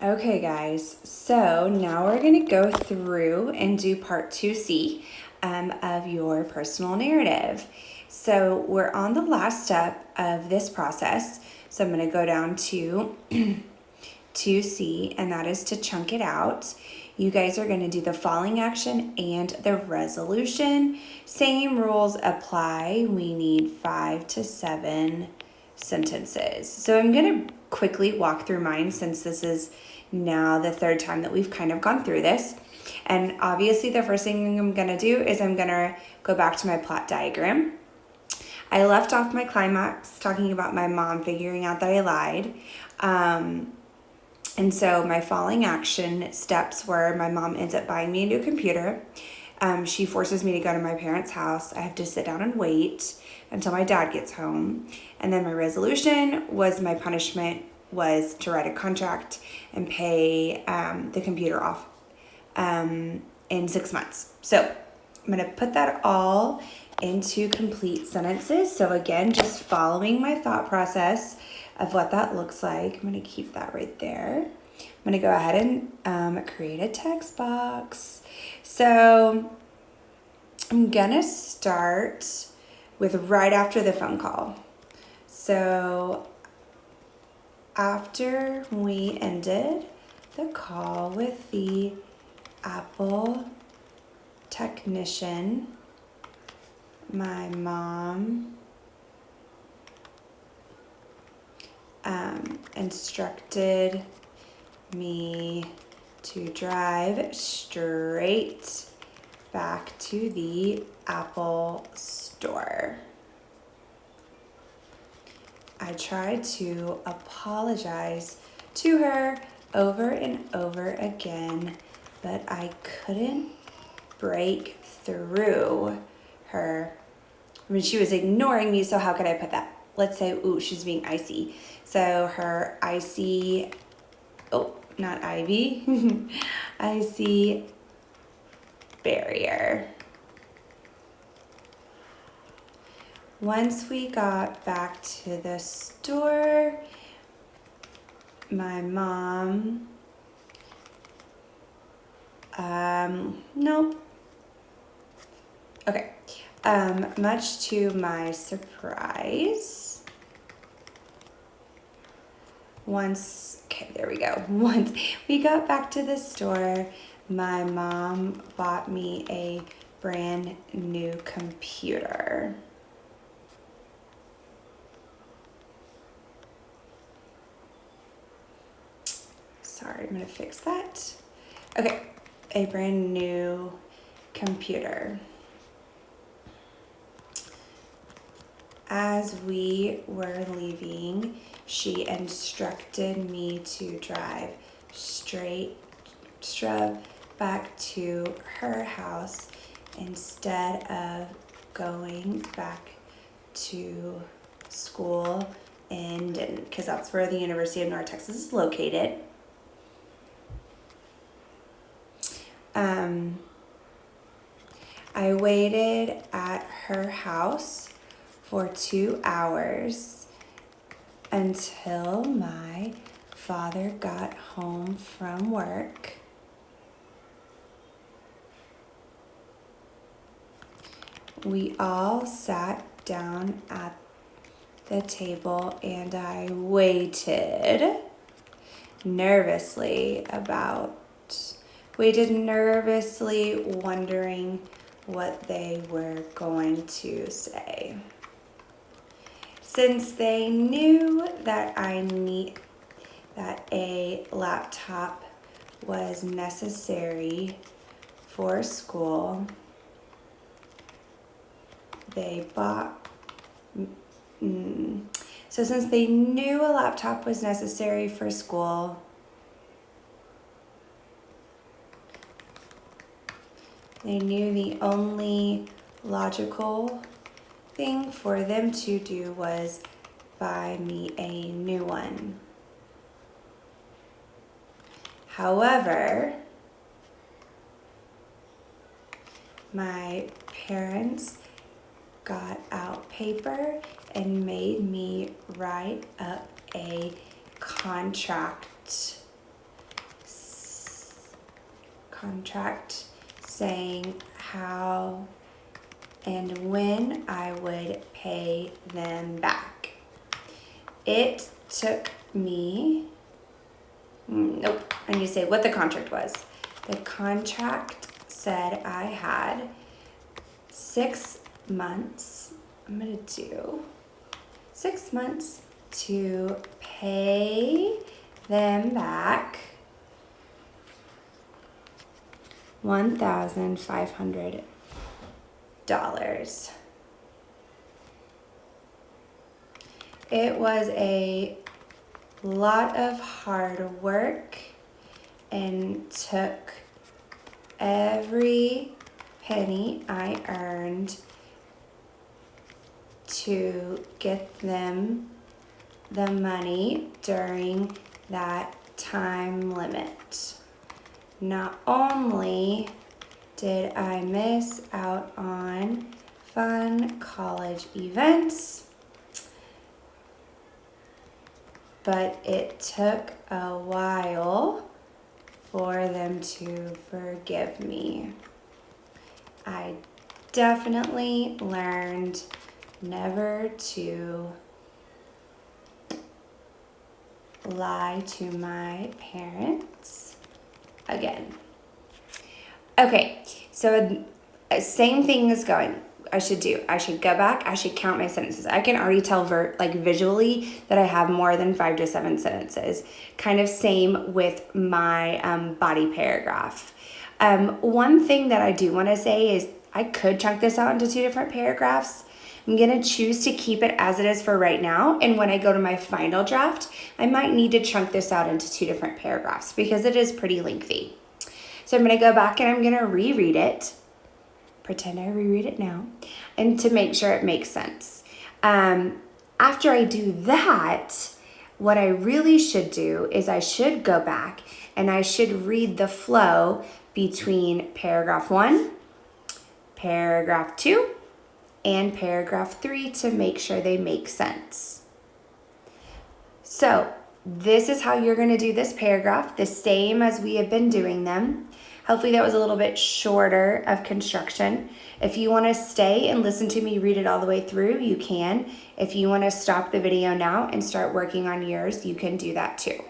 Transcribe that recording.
Okay, guys, so now we're going to go through and do part 2C of your personal narrative. So we're on the last step of this process. So I'm going to go down to 2C, and that is to chunk it out. You guys are going to do the falling action and the resolution. Same rules apply. We need 5 to 7 sentences. So I'm going to quickly walk through mine since this is now the third time that we've kind of gone through this. And obviously the first thing I'm going to do is I'm going to go back to my plot diagram. I left off my climax talking about my mom figuring out that I lied. And so my falling action steps were my mom ends up buying me a new computer. She forces me to go to my parents' house. I have to sit down and wait until my dad gets home. And then my resolution was my punishment was to write a contract and pay the computer off in 6 months. So I'm going to put that all into complete sentences. So again, just following my thought process of what that looks like. I'm going to keep that right there. I'm going to go ahead and create a text box. So I'm going to start with right after the phone call. So after we ended the call with the Apple technician, my mom instructed me to drive straight back to the Apple store. I tried to apologize to her over and over again, but I couldn't break through her. I mean, she was ignoring me, so how could I put that? Let's say, ooh, she's being icy. So her icy, not Ivy, icy barrier. Once we got back to the store, my mom, nope. Okay. Much to my surprise, once we got back to the store, my mom bought me a brand new computer. Sorry, I'm gonna fix that. Okay, a brand new computer. As we were leaving, she instructed me to drive straight back to her house instead of going back to school in Denton, because that's where the University of North Texas is located. I waited at her house for 2 hours until my father got home from work. We all sat down at the table and I waited nervously, wondering what they were going to say. Since they knew that that a laptop was necessary for school, they bought. So since they knew a laptop was necessary for school, they knew the only logical thing for them to do was buy me a new one. However, my parents got out paper and made me write up a contract contract saying how and when I would pay them back. It took me, nope, I need to say what the contract was. The contract said I had 6 months. I'm gonna do 6 months to pay them back $1,500. It was a lot of hard work and took every penny I earned to get them the money during that time limit. Not only did I miss out on fun college events, but it took a while for them to forgive me. I definitely learned never to lie to my parents again. Okay, so same thing is going. I should go back, I should count my sentences. I can already tell visually that I have more than 5 to 7 sentences. Kind of same with my body paragraph. One thing that I do want to say is I could chunk this out into 2 different paragraphs. I'm going to choose to keep it as it is for right now. And when I go to my final draft, I might need to chunk this out into 2 different paragraphs because it is pretty lengthy. So I'm going to go back and I'm going to reread it. Pretend I reread it now, and to make sure it makes sense. After I do that, what I really should do is I should go back and I should read the flow between paragraph 1, paragraph 2, and paragraph 3 to make sure they make sense. So this is how you're going to do this paragraph, the same as we have been doing them. Hopefully that was a little bit shorter of construction. If you want to stay and listen to me read it all the way through, you can. If you want to stop the video now and start working on yours, you can do that too.